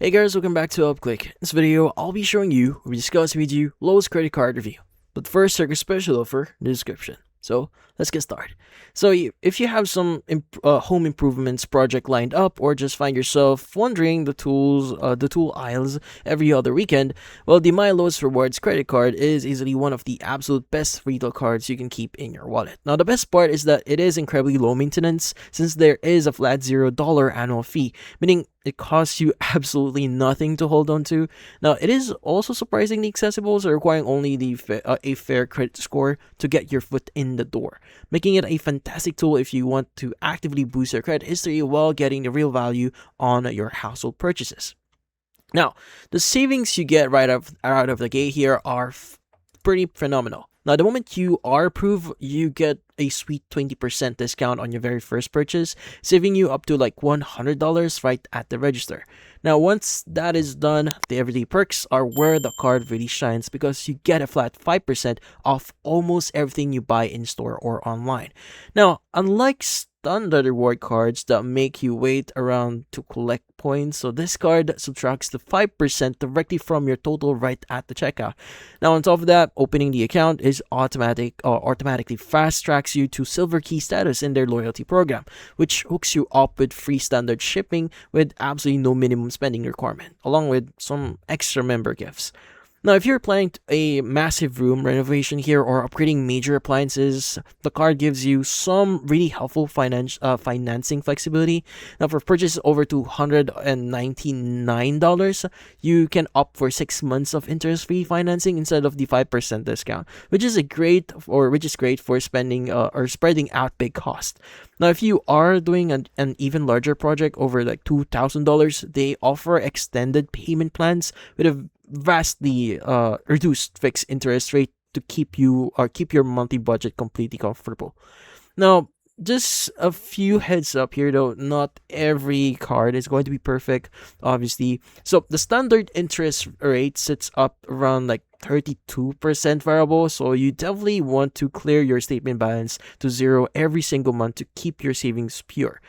Hey guys, welcome back to UpClick. In this video, I'll be showing you or discussing with you Lowe's credit card review. But first, check a special offer in the description. So let's get started. So if you have some home improvements project lined up, or just find yourself wandering the tool aisles every other weekend, well, the My Lowe's Rewards credit card is easily one of the absolute best retail cards you can keep in your wallet. Now, the best part is that it is incredibly low maintenance, since there is a flat $0 annual fee, meaning it costs you absolutely nothing to hold on to. Now, it is also surprisingly accessible, so requiring only a fair credit score to get your foot in the door, making it a fantastic tool if you want to actively boost your credit history while getting the real value on your household purchases. Now, the savings you get out of the gate here are pretty phenomenal. Now, the moment you are approved, you get a sweet 20% discount on your very first purchase, saving you up to like $100 right at the register. Now, once that is done, the everyday perks are where the card really shines, because you get a flat 5% off almost everything you buy in store or online. Now, unlike standard reward cards that make you wait around to collect points, so this card subtracts the 5% directly from your total right at the checkout. Now, on top of that, opening the account is automatically fast tracks you to silver key status in their loyalty program, which hooks you up with free standard shipping with absolutely no minimum spending requirement, along with some extra member gifts. Now, if you're planning a massive room renovation here or upgrading major appliances, the card gives you some really helpful financing flexibility. Now, for purchases over $299, you can opt for 6 months of interest-free financing instead of the 5% discount, which is great for spending or spreading out big costs. Now, if you are doing an even larger project over like $2,000, they offer extended payment plans with a vastly reduced fixed interest rate to keep your monthly budget completely comfortable. Now, just a few heads up here though, not every card is going to be perfect, obviously. So the standard interest rate sits up around like 32% variable, so you definitely want to clear your statement balance to zero every single month to keep your savings pure.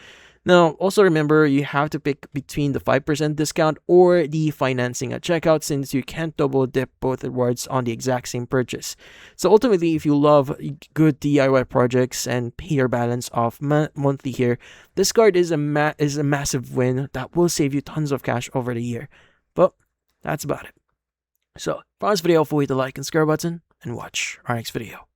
Now, also remember, you have to pick between the 5% discount or the financing at checkout, since you can't double dip both rewards on the exact same purchase. So ultimately, if you love good DIY projects and pay your balance off monthly here, this card is a massive win that will save you tons of cash over the year. But that's about it. So, for this video, feel free to like and subscribe button and watch our next video.